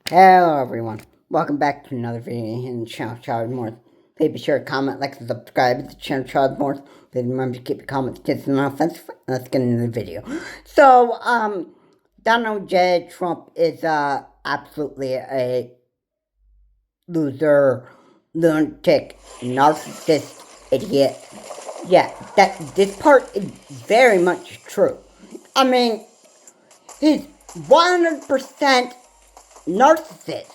Hello everyone, welcome back to another video in the channel Child Morse. Please be sure to comment, like, and subscribe to the channel Child Morse. Please remember to keep your comments kids and offensive. Let's get into the video. So, Donald J. Trump is absolutely a loser, lunatic, narcissist, idiot. Yeah, this part is very much true. I mean, he's 100% narcissist.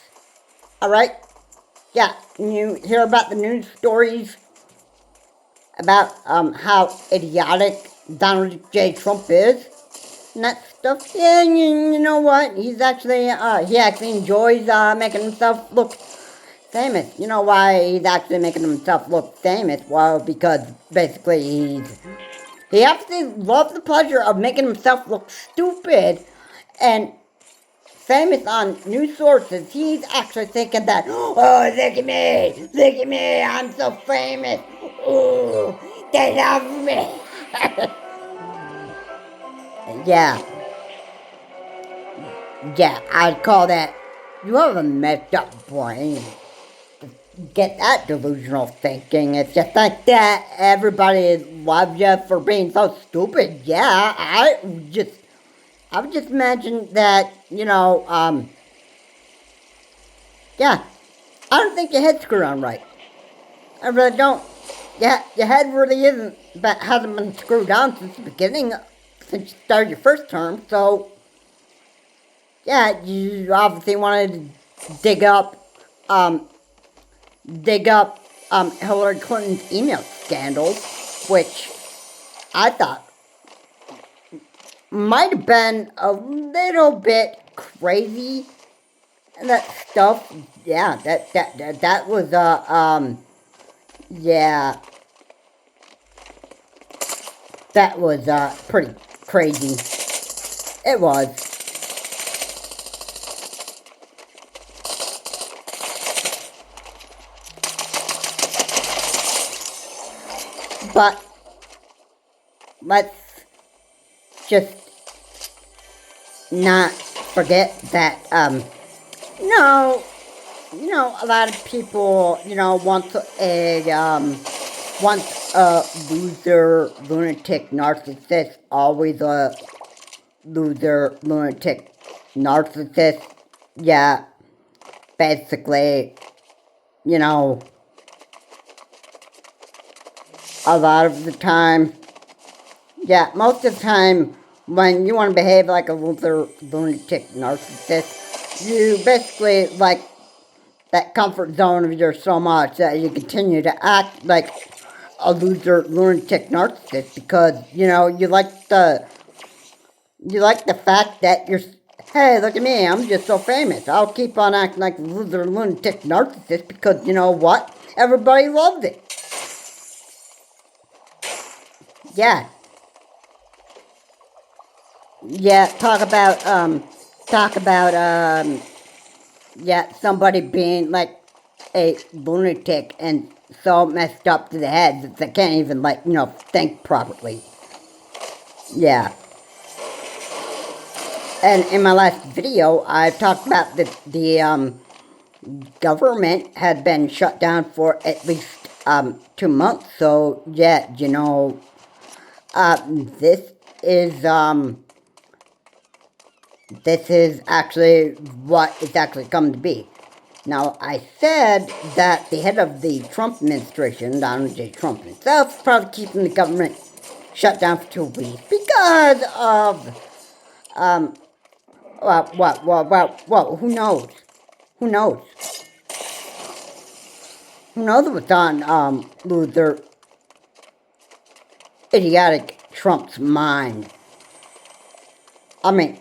Alright? Yeah, you hear about the news stories about how idiotic Donald J. Trump is and that stuff. Yeah, you know what? He actually enjoys making himself look famous. You know why he's actually making himself look famous? Well, because basically he absolutely loves the pleasure of making himself look stupid and famous on news sources. He's actually thinking that, oh, look at me, I'm so famous. Ooh, they love me. yeah, I'd call that, you have a messed up brain. Get that delusional thinking. It's just like that everybody loves you for being so stupid. Yeah, I would just imagine that, yeah, I don't think your head's screwed on right. I really don't. Yeah, your head really hasn't been screwed on since the beginning, since you started your first term. So, yeah, you obviously wanted to dig up, Hillary Clinton's email scandals, which I thought might have been a little bit crazy. And that stuff, yeah, that was, yeah, that was, pretty crazy. It was. But, let's just not forget that, a lot of people, once a loser, lunatic, narcissist, always a loser, lunatic, narcissist. Yeah, basically, you know, a lot of the time, yeah, most of the time, when you want to behave like a loser, lunatic, narcissist, you basically, like, that comfort zone of yours so much that you continue to act like a loser, lunatic narcissist because, you like the fact that hey, look at me, I'm just so famous. I'll keep on acting like a loser, lunatic narcissist because, you know what? Everybody loves it. Yeah. Yeah, yeah, somebody being like a lunatic and so messed up to the head that they can't even, think properly. Yeah. And in my last video, I talked about the government had been shut down for at least 2 months. So yeah, this is actually what it's actually come to be. Now, I said that the head of the Trump administration, Donald J. Trump himself, is probably keeping the government shut down for 2 weeks because of, who knows? Who knows? Who knows what's on, loser, idiotic Trump's mind? I mean,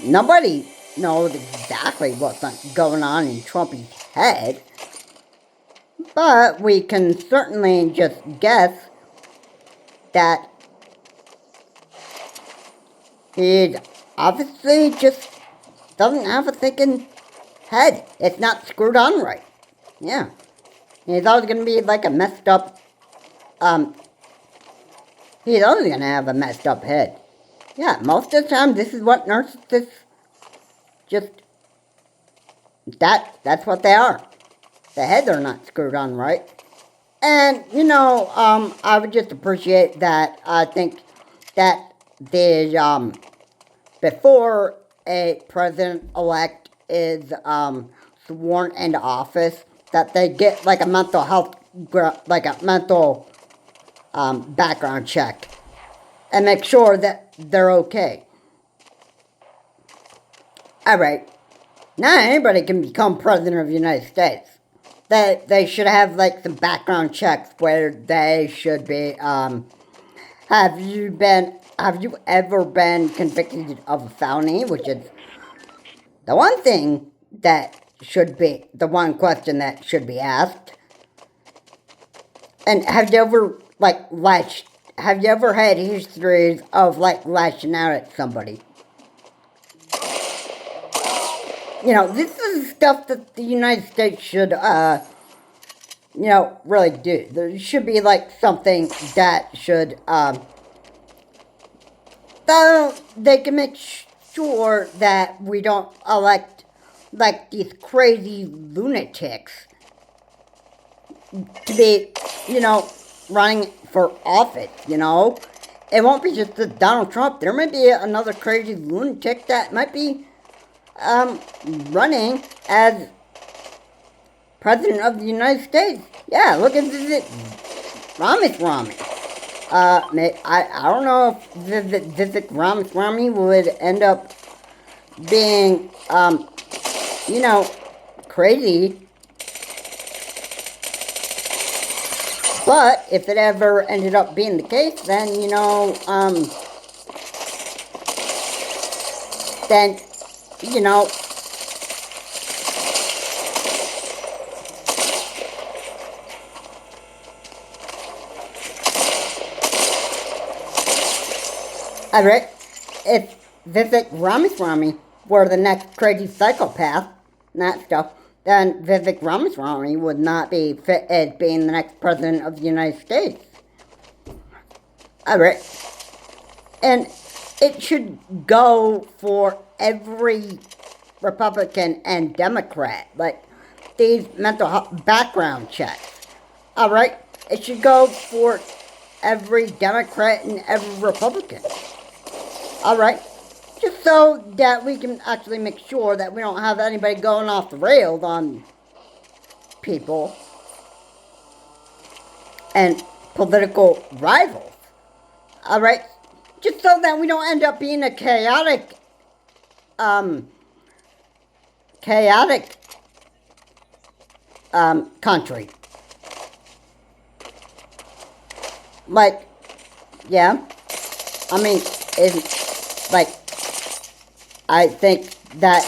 nobody knows exactly what's going on in Trump's head, but we can certainly just guess that he obviously just doesn't have a thinking head. It's not screwed on right. Yeah. He's always going to be like a messed up, he's always going to have a messed up head. Yeah, most of the time this is what narcissists just That's what they are. The heads are not screwed on right. And, I would just appreciate that. I think that before a president-elect is sworn into office, that they get like a mental health, like a mental background check, and make sure that they're okay. Alright, not anybody can become president of the United States. They should have like some background checks where they should be, have you ever been convicted of a felony, which is the one thing that should be, the one question that should be asked. And have you ever, have you ever had histories of, lashing out at somebody? This is stuff that the United States should, really do. There should be, something that should, they can make sure that we don't elect, these crazy lunatics to be, running for office, It won't be just Donald Trump. There might be another crazy lunatic that might be running as president of the United States. Yeah, look at Vivek Ramaswamy. I don't know if Vivek Ramaswamy would end up being, crazy. But if it ever ended up being the case, then, alright, if Vivek Ramaswamy were the next crazy psychopath, and that stuff, then Vivek Ramaswamy would not be fit as being the next president of the United States. Alright. And it should go for every Republican and Democrat. These mental health background checks. Alright? It should go for every Democrat and every Republican. Alright? Just so that we can actually make sure that we don't have anybody going off the rails on people and political rivals. Alright? Just so that we don't end up being a chaotic country. Yeah. I mean, I think that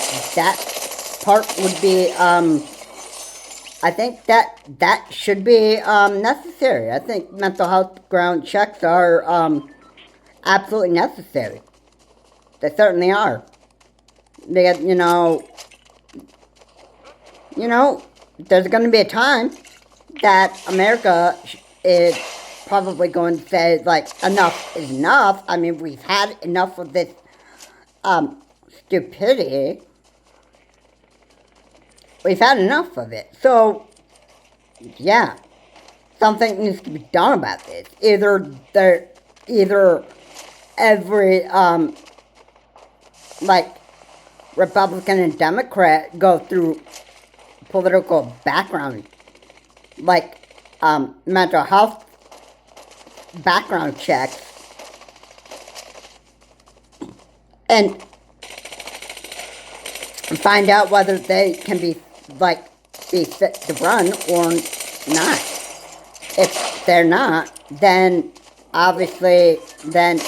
part would be, I think that should be, necessary. I think mental health background checks are, absolutely necessary. They certainly are. Because, there's going to be a time that America is probably going to say, enough is enough. I mean, we've had enough of this, stupidity. We've had enough of it. So, yeah, something needs to be done about this. Either every, Republican and Democrat go through political background, mental health background checks, and find out whether they can be fit to run or not. If they're not, then obviously, then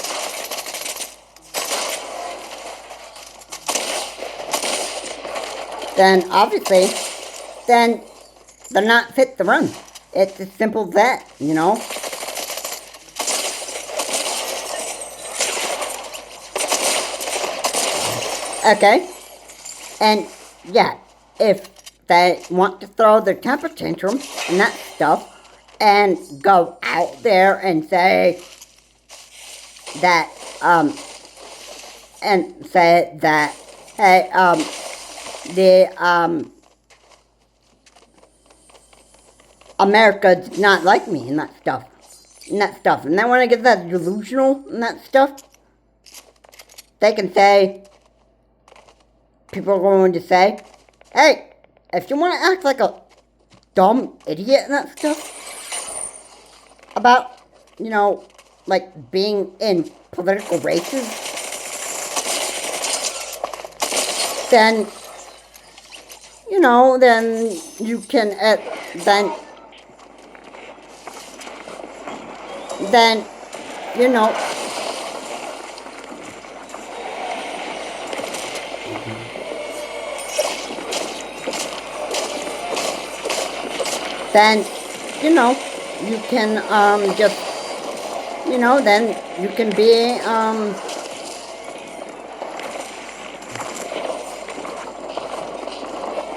they're not fit to run. It's as simple as that, Okay? And, yeah, if they want to throw their temper tantrum and that stuff, and go out there and say that, hey, America does not like me and that stuff. And then when I get that delusional and that stuff, they can say, people are going to say, hey, if you want to act like a dumb idiot and that stuff, about, like being in political races, then, then you can, then, then, you can, just, then you can be,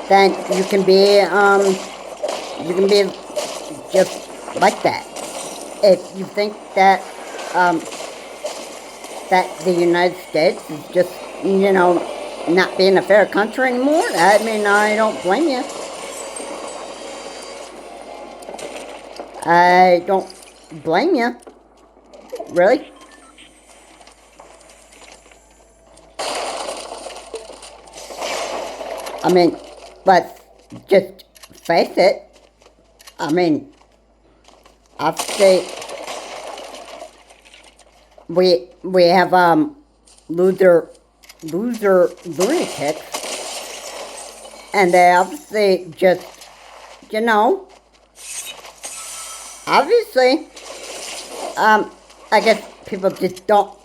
then you can be just like that. If you think that, that the United States is just, not being a fair country anymore, I mean, I don't blame you. I don't blame you. Really? I mean, let's just face it. I mean, obviously, we have loser lunatics, and they obviously just, obviously, I guess people just don't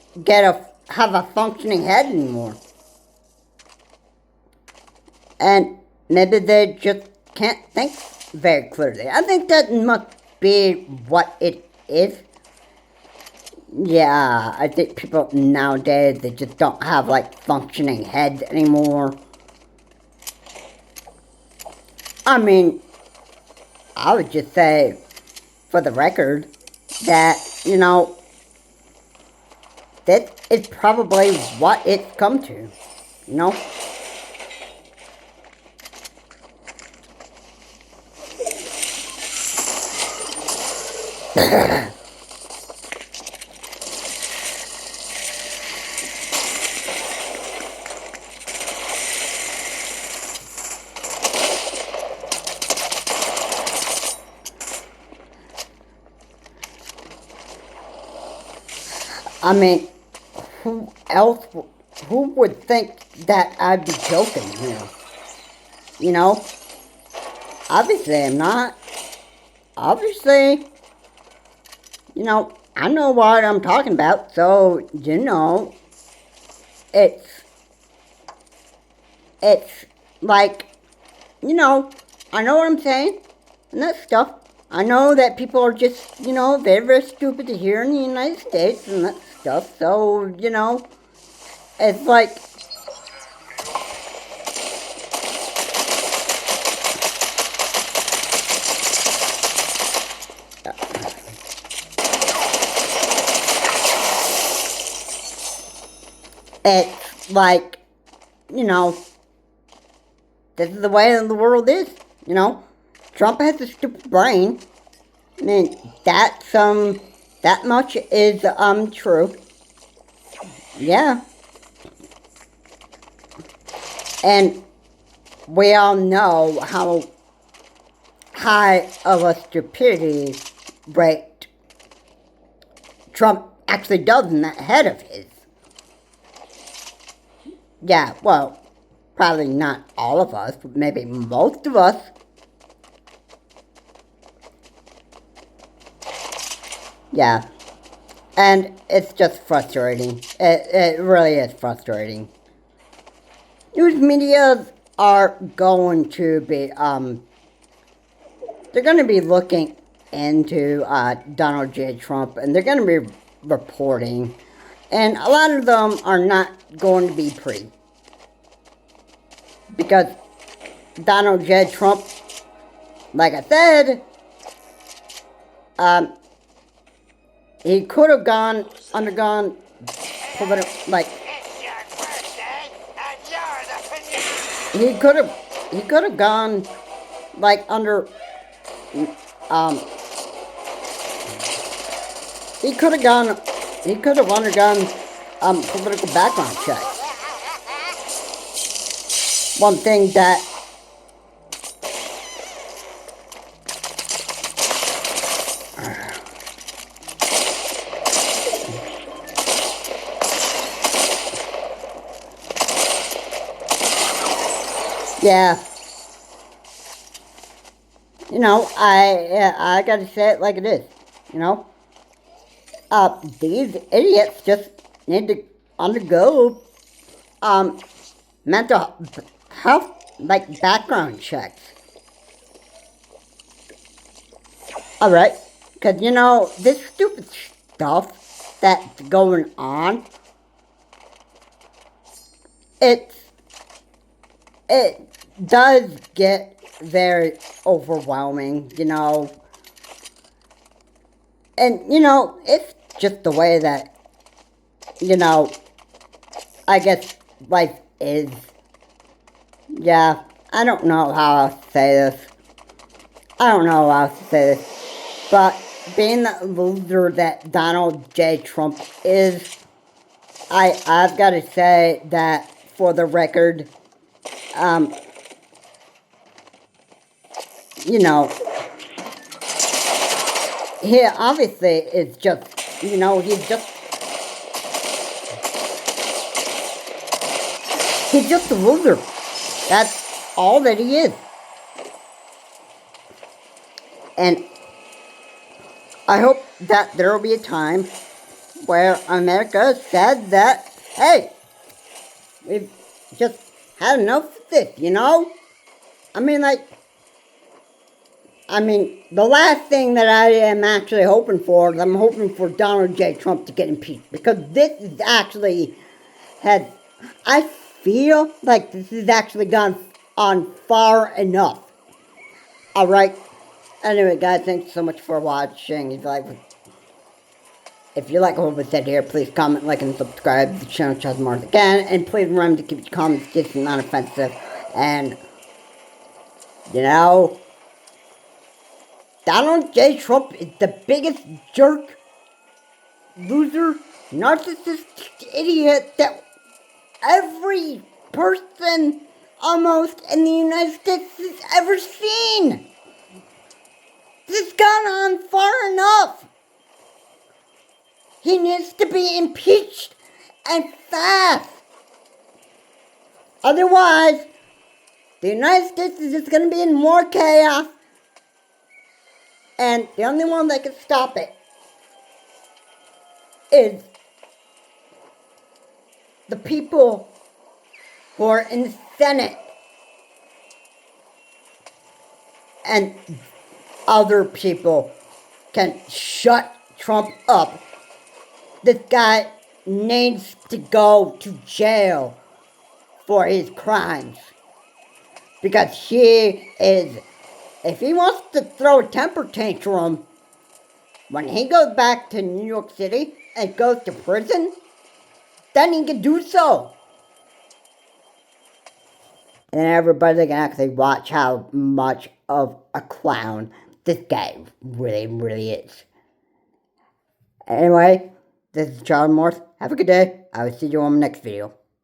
have a functioning head anymore. And maybe they just can't think very clearly. I think that must be what it is. Yeah, I think people nowadays, they just don't have, like, functioning heads anymore. I mean, I would just say, for the record, that, that is probably what it's come to, I mean, who would think that I'd be joking here? Obviously I'm not. Obviously, I know what I'm talking about, so, it's like, I know what I'm saying, and that stuff. I know that people are just, very, very stupid here in the United States and that stuff, so, it's like, it's like, this is the way the world is, Trump has a stupid brain. I mean, that much is, true. Yeah. And we all know how high of a stupidity rate Trump actually does in that head of his. Yeah, well, probably not all of us, but maybe most of us. Yeah, and it's just frustrating. It really is frustrating. News media are going to be, they're going to be looking into Donald J. Trump, and they're going to be reporting, and a lot of them are not going to be pretty. Because Donald J. Trump, like I said, he could have undergone, like, he could have gone, like, he could have undergone political background checks. One thing that yeah, I gotta say it like it is. These idiots just need to undergo mental health, like, background checks. Alright? Because, this stupid stuff that's going on, it does get very overwhelming, And, it's just the way that, I guess life is. Yeah, I don't know how else to say this. But being the loser that Donald J. Trump is, I've got to say that, for the record, he obviously is just, he's just a loser. That's all that he is. And I hope that there will be a time where America said that, hey, we've just had enough of this, the last thing that I am actually hoping for is I'm hoping for Donald J. Trump to get impeached. Because this is actually I feel like this has actually gone on far enough. Alright? Anyway, guys, thanks so much for watching. If you like what was said here, please comment, like, and subscribe to the channel, Chaz Mars again. And please remember to keep your comments just non-offensive. And, Donald J. Trump is the biggest jerk, loser, narcissistic idiot that every person almost in the United States has ever seen. This has gone on far enough. He needs to be impeached, and fast. Otherwise, the United States is just going to be in more chaos. And the only one that can stop it is the people who are in the Senate and other people can shut Trump up. This guy needs to go to jail for his crimes. Because if he wants to throw a temper tantrum, when he goes back to New York City and goes to prison, then he can do so. And everybody can actually watch how much of a clown this guy really, really is. Anyway, this is Charles Morse. Have a good day. I will see you on the next video.